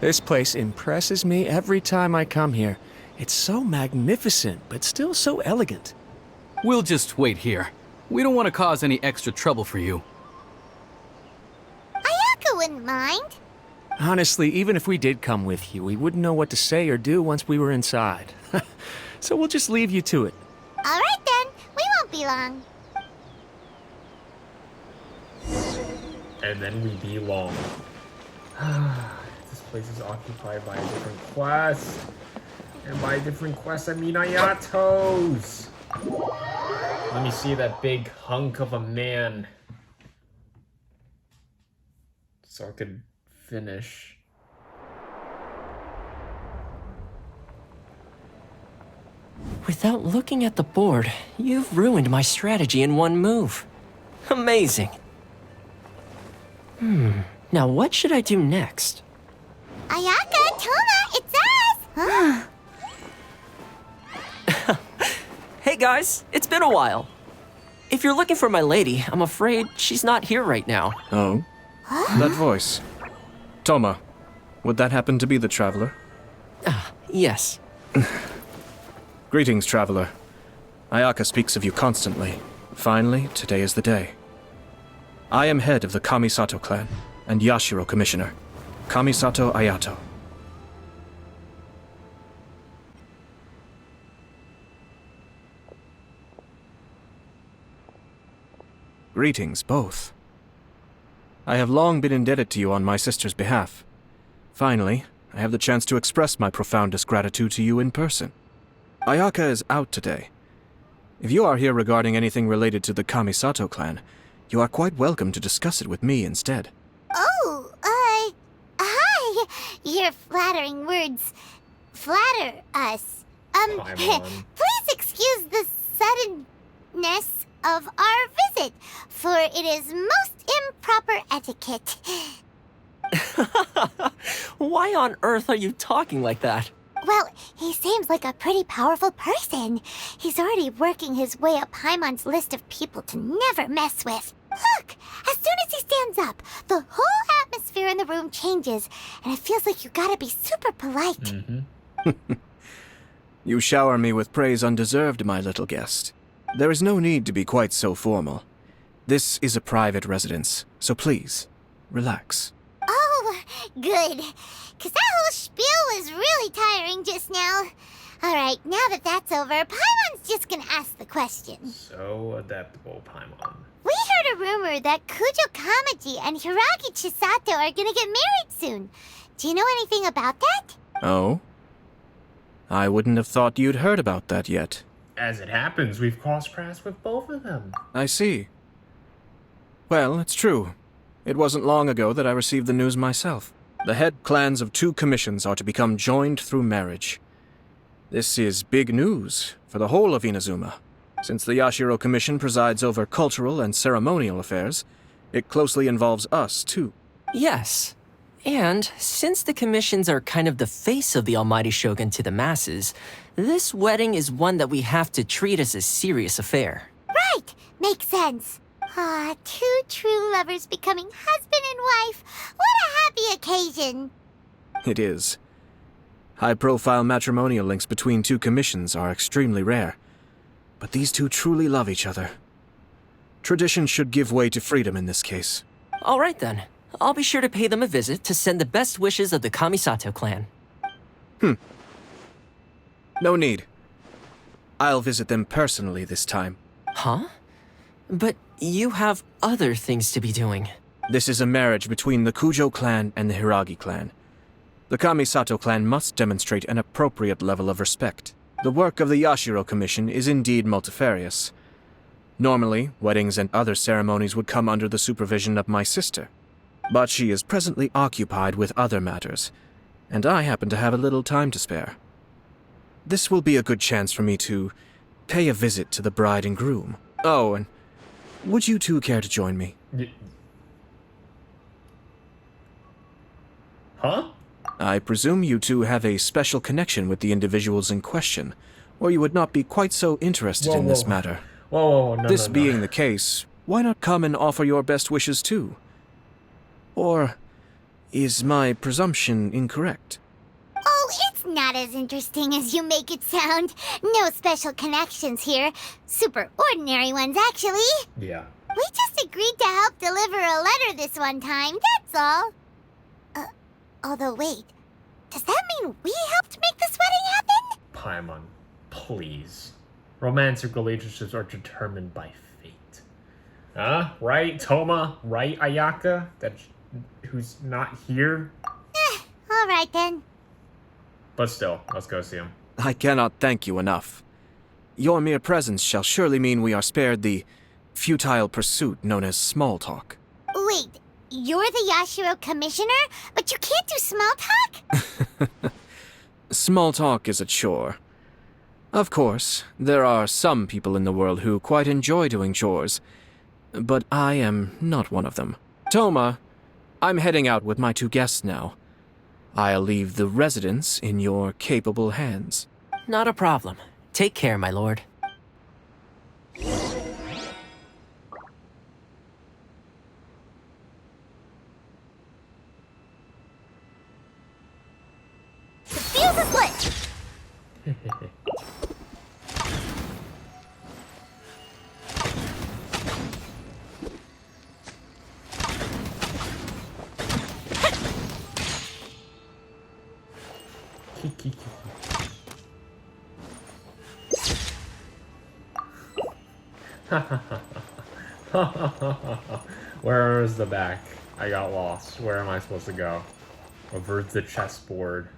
This place impresses me every time I come here. It's so magnificent, but still so elegant. We'll just wait here. We don't want to cause any extra trouble for you. Ayaka wouldn't mind. Honestly, even if we did come with you, we wouldn't know what to say or do once we were inside. So we'll just leave you to it. All right then, we won't be long. And then we belong. This place is occupied by a different quest. And by a different quest, I mean ayatos. Let me see that big hunk of a man. So I could finish. Without looking at the board, you've ruined my strategy in one move. Amazing. Now what should I do next? Ayaka, Toma, it's us! Hey guys, it's been a while. If you're looking for my lady, I'm afraid she's not here right now. Oh? That voice. Toma, would that happen to be the Traveler? Yes. Greetings, Traveler. Ayaka speaks of you constantly. Finally, today is the day. I am head of the Kamisato clan and Yashiro Commissioner, Kamisato Ayato. Greetings, both. I have long been indebted to you on my sister's behalf. Finally, I have the chance to express my profoundest gratitude to you in person. Ayaka is out today. If you are here regarding anything related to the Kamisato clan, you are quite welcome to discuss it with me instead. Oh, hi! Your flattering words flatter us. Please excuse the suddenness of our visit, for it is most improper etiquette. Why on earth are you talking like that? Well, he seems like a pretty powerful person. He's already working his way up Paimon's list of people to never mess with. Look! As soon as he stands up, the whole atmosphere in the room changes, and it feels like you gotta be super polite. You shower me with praise undeserved, my little guest. There is no need to be quite so formal. This is a private residence, so please, relax. Oh, good. 'Cause that whole spiel was really tiring just now. Alright, now that that's over, Paimon's just gonna ask the question. So adaptable, Paimon. We heard a rumor that Kujo Kamaji and Hiragi Chisato are gonna get married soon. Do you know anything about that? Oh? I wouldn't have thought you'd heard about that yet. As it happens, we've crossed paths with both of them. I see. Well, it's true. It wasn't long ago that I received the news myself. The head clans of 2 commissions are to become joined through marriage. This is big news for the whole of Inazuma. Since the Yashiro Commission presides over cultural and ceremonial affairs, it closely involves us, too. Yes. And since the commissions are kind of the face of the Almighty Shogun to the masses, this wedding is one that we have to treat as a serious affair. Right! Makes sense. Ah, 2 true lovers becoming husband and wife. What a happy occasion. It is. High-profile matrimonial links between 2 commissions are extremely rare. But these 2 truly love each other. Tradition should give way to freedom in this case. All right then. I'll be sure to pay them a visit to send the best wishes of the Kamisato clan. No need. I'll visit them personally this time. Huh? But you have other things to be doing. This is a marriage between the Kujo clan and the Hiragi clan. The Kamisato clan must demonstrate an appropriate level of respect. The work of the Yashiro Commission is indeed multifarious. Normally, weddings and other ceremonies would come under the supervision of my sister. But she is presently occupied with other matters, and I happen to have a little time to spare. This will be a good chance for me to pay a visit to the bride and groom. Oh, and would you 2 care to join me? Huh? I presume you 2 have a special connection with the individuals in question, or you would not be quite so interested in this matter. Whoa, no, This no. being the case, why not come and offer your best wishes too? Or Is my presumption incorrect? Oh, it's not as interesting as you make it sound. No special connections here. Super ordinary ones, actually. Yeah. We just agreed to help deliver a letter this one time, that's all. Although wait, does that mean we helped make this wedding happen? Paimon, please. Romantic relationships are determined by fate. Huh? Right, Toma? Right, Ayaka? Who's not here? Alright then. But still, let's go see him. I cannot thank you enough. Your mere presence shall surely mean we are spared the futile pursuit known as small talk. Wait, you're the Yashiro commissioner, but you can't do small talk? Small talk is a chore. Of course, there are some people in the world who quite enjoy doing chores, but I am not one of them. Toma, I'm heading out with my 2 guests now. I'll leave the residence in your capable hands. Not a problem. Take care, my lord. The fuse is lit! Where is the back? I got lost. Where am I supposed to go? Avert the chessboard.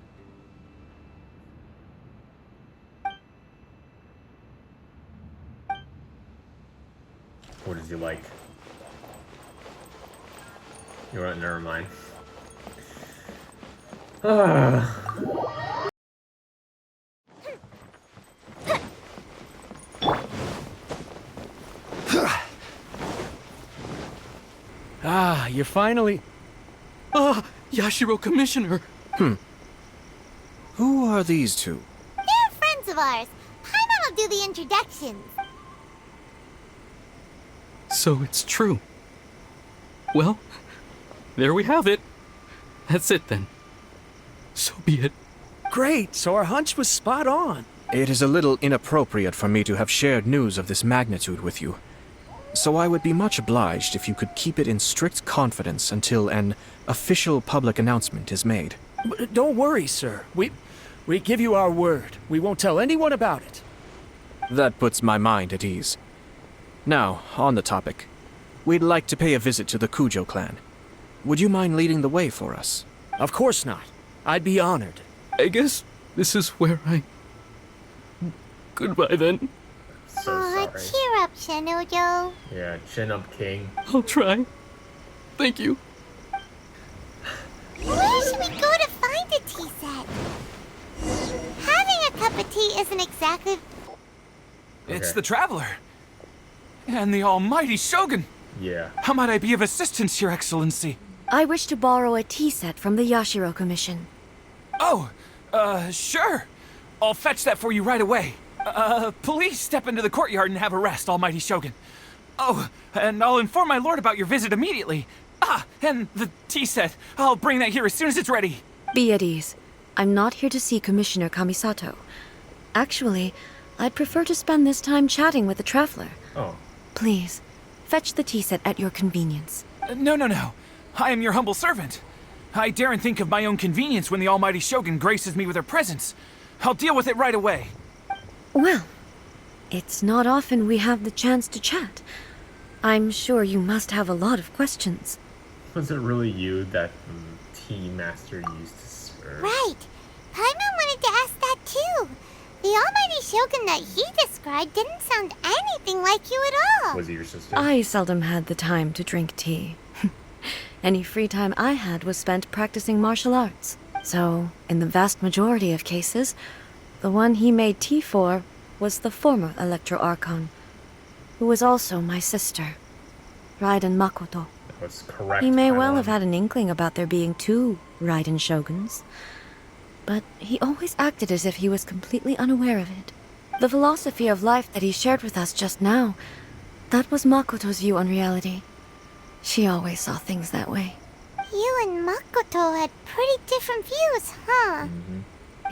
What is he like? You know what? Never mind. Ah, you're finally... Yashiro Commissioner! Who are these 2? They're friends of ours. Paimon will do the introductions. So it's true. Well, there we have it. That's it then. So be it. Great, so our hunch was spot on. It is a little inappropriate for me to have shared news of this magnitude with you. So I would be much obliged if you could keep it in strict confidence until an official public announcement is made. Don't worry, sir. We give you our word. We won't tell anyone about it. That puts my mind at ease. Now, on the topic. We'd like to pay a visit to the Kujo clan. Would you mind leading the way for us? Of course not. I'd be honored. I guess this is where I... Goodbye then. So Aw, sorry. cheer up, Shinojo. Yeah, chin up, king. I'll try. Thank you. Where should we go to find a tea set? Having a cup of tea isn't exactly... It's Okay. the Traveler. And the almighty Shogun. Yeah. How might I be of assistance, Your Excellency? I wish to borrow a tea set from the Yashiro Commission. Oh, sure. I'll fetch that for you right away. Please step into the courtyard and have a rest, almighty Shogun. Oh, and I'll inform my lord about your visit immediately. Ah, and the tea set. I'll bring that here as soon as it's ready. Be at ease. I'm not here to see Commissioner Kamisato. Actually, I'd prefer to spend this time chatting with the Traveler. Oh. Please, fetch the tea set at your convenience. No. I am your humble servant. I daren't think of my own convenience when the almighty Shogun graces me with her presence. I'll deal with it right away. Well, it's not often we have the chance to chat. I'm sure you must have a lot of questions. Was it really you that tea master used to serve? Right. Paimon wanted to ask that too. The almighty Shogun that he described didn't sound anything like you at all. Was it your sister? I seldom had the time to drink tea. Any free time I had was spent practicing martial arts. So, in the vast majority of cases, the one he made tea for was the former Electro Archon, who was also my sister, Raiden Makoto. That was correct. He may well Paimon. have had an inkling about there being 2 Raiden Shoguns, but he always acted as if he was completely unaware of it. The philosophy of life that he shared with us just now, that was Makoto's view on reality. She always saw things that way. You and Makoto had pretty different views, huh?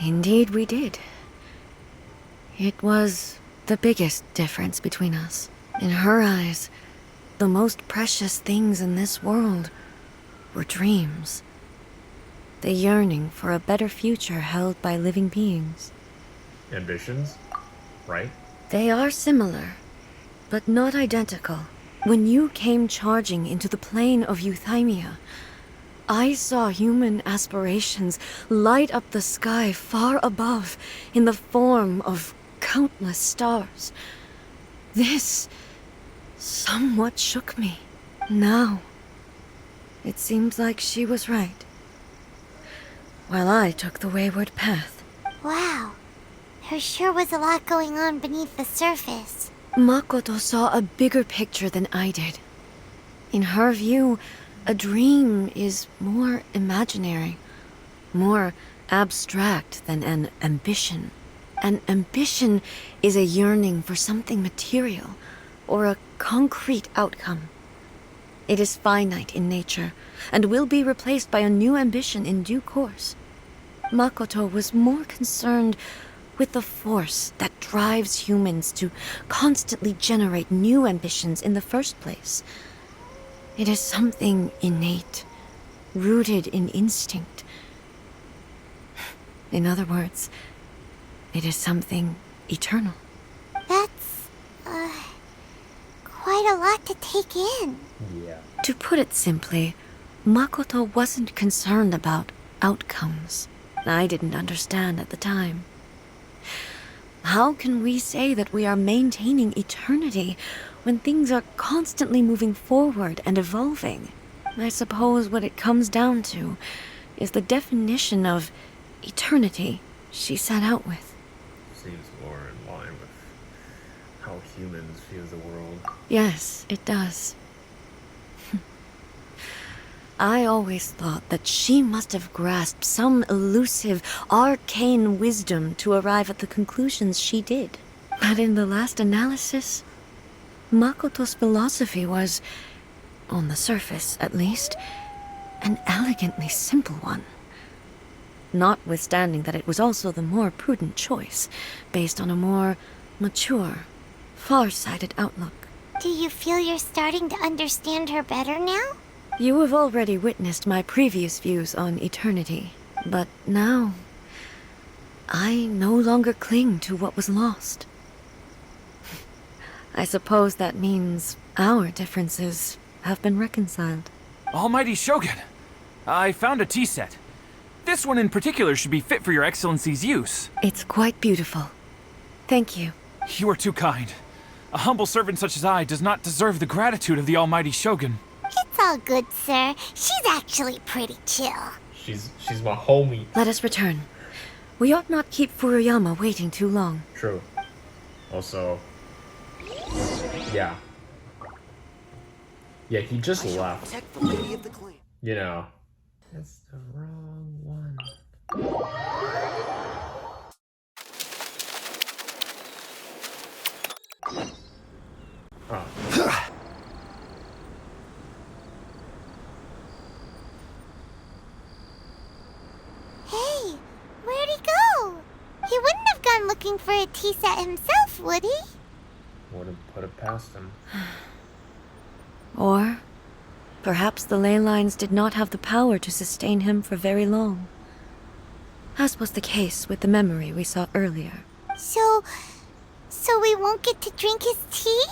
Indeed, we did. It was the biggest difference between us. In her eyes, the most precious things in this world were dreams. The yearning for a better future held by living beings. Ambitions, right? They are similar, but not identical. When you came charging into the plane of Euthymia, I saw human aspirations light up the sky far above in the form of countless stars. This somewhat shook me. Now, it seems like she was right, while I took the wayward path. Wow. There sure was a lot going on beneath the surface. Makoto saw a bigger picture than I did. In her view, a dream is more imaginary, more abstract than an ambition. An ambition is a yearning for something material, or a concrete outcome. It is finite in nature, and will be replaced by a new ambition in due course. Makoto was more concerned with the force that drives humans to constantly generate new ambitions in the first place. It is something innate, rooted in instinct. In other words, it is something eternal. That's, quite a lot to take in. Yeah. To put it simply, Makoto wasn't concerned about outcomes. I didn't understand at the time. How can we say that we are maintaining eternity when things are constantly moving forward and evolving? I suppose what it comes down to is the definition of eternity she set out with. Seems more in line with how humans view the world. Yes, it does. I always thought that she must have grasped some elusive, arcane wisdom to arrive at the conclusions she did. But in the last analysis, Makoto's philosophy was, on the surface at least, an elegantly simple one. Notwithstanding that it was also the more prudent choice, based on a more mature, far-sighted outlook. Do you feel you're starting to understand her better now? You have already witnessed my previous views on eternity, but now I no longer cling to what was lost. I suppose that means our differences have been reconciled. Almighty Shogun, I found a tea set. This one in particular should be fit for your Excellency's use. It's quite beautiful. Thank you. You are too kind. A humble servant such as I does not deserve the gratitude of the Almighty Shogun. It's all good, sir. She's actually pretty chill. She's my homie. Let us return. We ought not keep Furuyama waiting too long. True. Also, yeah. Yeah, he just left. Protect the lady of the clan. You know. That's the wrong one. Oh. Hey, where'd he go? He wouldn't have gone looking for a tea set himself, would he? Wouldn't put it past him. Or perhaps the ley lines did not have the power to sustain him for very long, as was the case with the memory we saw earlier. So we won't get to drink his tea?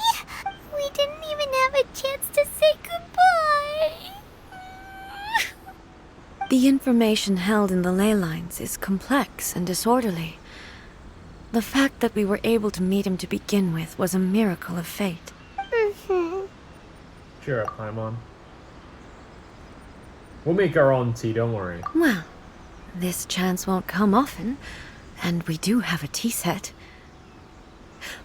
We didn't even have a chance to say goodbye. The information held in the ley lines is complex and disorderly. The fact that we were able to meet him to begin with was a miracle of fate. Cheer up, Paimon. We'll make our own tea, don't worry. Well, this chance won't come often, and we do have a tea set.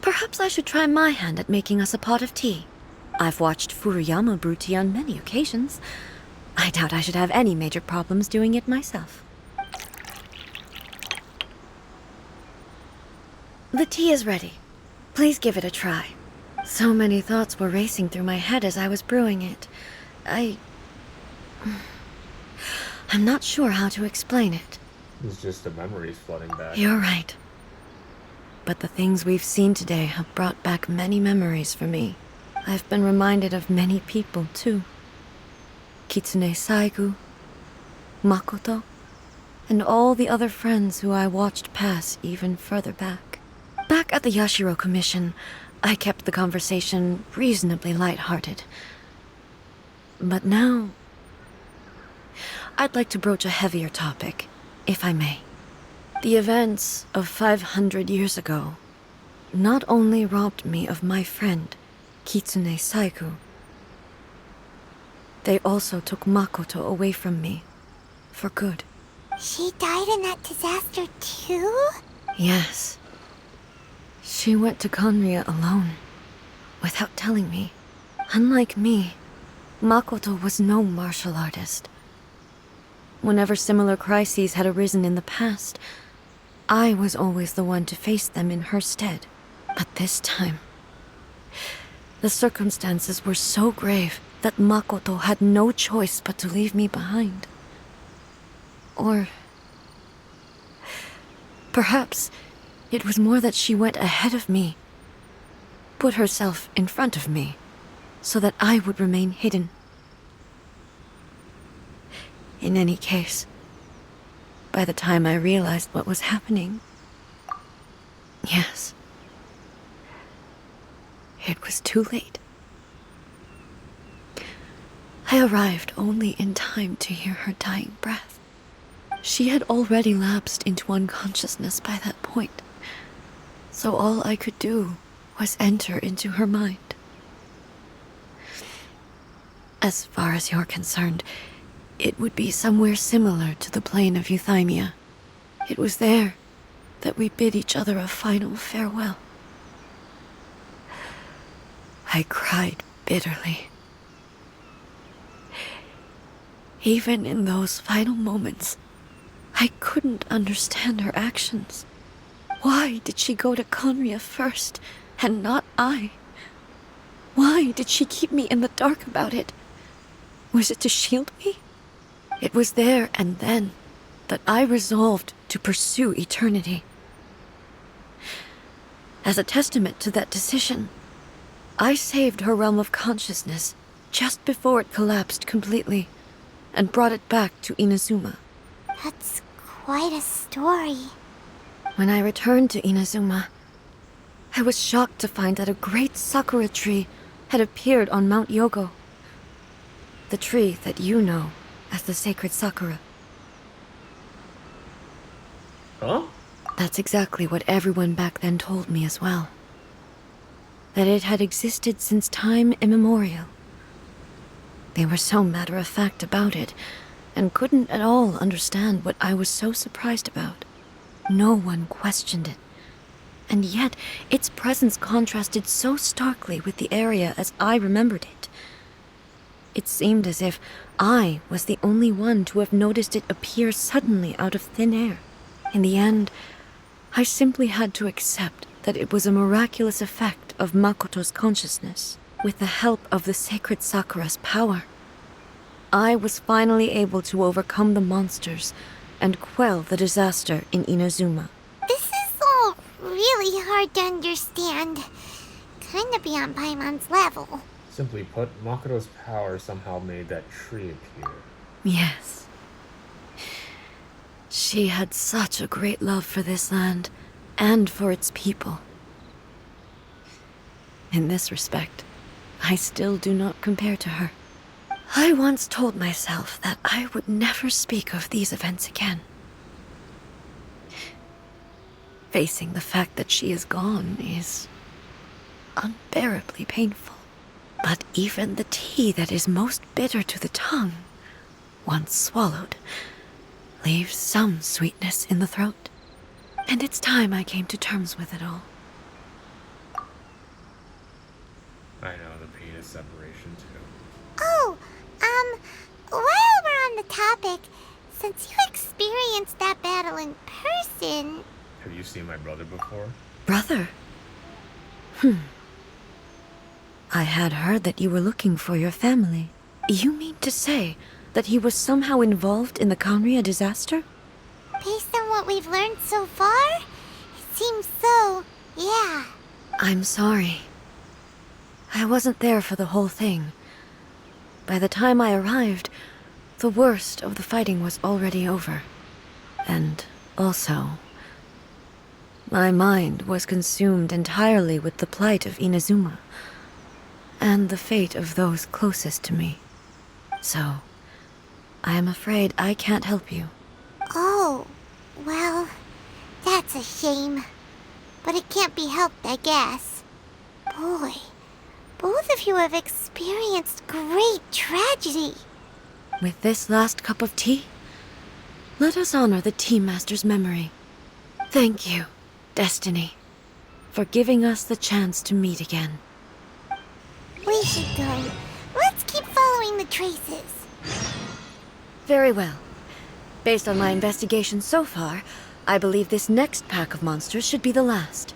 Perhaps I should try my hand at making us a pot of tea. I've watched Furuyama brew tea on many occasions. I doubt I should have any major problems doing it myself. The tea is ready. Please give it a try. So many thoughts were racing through my head as I was brewing it. I'm not sure how to explain it. It's just the memories flooding back. You're right. But the things we've seen today have brought back many memories for me. I've been reminded of many people, too. Kitsune Saigu, Makoto, and all the other friends who I watched pass even further back. Back at the Yashiro Commission, I kept the conversation reasonably lighthearted. But now, I'd like to broach a heavier topic, if I may. The events of 500 years ago not only robbed me of my friend, Kitsune Saigu, they also took Makoto away from me, for good. She died in that disaster too? Yes. She went to Conria alone, without telling me. Unlike me, Makoto was no martial artist. Whenever similar crises had arisen in the past, I was always the one to face them in her stead. But this time, the circumstances were so grave that Makoto had no choice but to leave me behind. Or perhaps it was more that she went ahead of me, put herself in front of me, so that I would remain hidden. In any case, by the time I realized what was happening, yes, it was too late. I arrived only in time to hear her dying breath. She had already lapsed into unconsciousness by that point, so all I could do was enter into her mind. As far as you're concerned, it would be somewhere similar to the plane of Euthymia. It was there that we bid each other a final farewell. I cried bitterly. Even in those final moments, I couldn't understand her actions. Why did she go to Conria first, and not I? Why did she keep me in the dark about it? Was it to shield me? It was there and then that I resolved to pursue eternity. As a testament to that decision, I saved her realm of consciousness just before it collapsed completely, and brought it back to Inazuma. That's quite a story. When I returned to Inazuma, I was shocked to find that a great sakura tree had appeared on Mount Yogo. The tree that you know as the sacred sakura. Huh? That's exactly what everyone back then told me as well. That it had existed since time immemorial. They were so matter-of-fact about it, and couldn't at all understand what I was so surprised about. No one questioned it. And yet, its presence contrasted so starkly with the area as I remembered it. It seemed as if I was the only one to have noticed it appear suddenly out of thin air. In the end, I simply had to accept that it was a miraculous effect of Makoto's consciousness. With the help of the sacred Sakura's power, I was finally able to overcome the monsters and quell the disaster in Inazuma. This is all really hard to understand. Kinda beyond Paimon's level. Simply put, Makoto's power somehow made that tree appear. Yes. She had such a great love for this land, and for its people. In this respect, I still do not compare to her. I once told myself that I would never speak of these events again. Facing the fact that she is gone is unbearably painful. But even the tea that is most bitter to the tongue, once swallowed, leaves some sweetness in the throat. And it's time I came to terms with it all. I know, the pain of separation too. Oh, while we're on the topic, since you experienced that battle in person... Have you seen my brother before? Brother? I had heard that you were looking for your family. You mean to say that he was somehow involved in the Conria disaster? Based on what we've learned so far, it seems so, yeah. I'm sorry. I wasn't there for the whole thing. By the time I arrived, the worst of the fighting was already over. And also, my mind was consumed entirely with the plight of Inazuma and the fate of those closest to me. So, I am afraid I can't help you. Oh, well, that's a shame. But it can't be helped, I guess. Boy, both of you have experienced great tragedy. With this last cup of tea, let us honor the Tea Master's memory. Thank you, Destiny, for giving us the chance to meet again. We should go. Let's keep following the traces. Very well. Based on my investigation so far, I believe this next pack of monsters should be the last.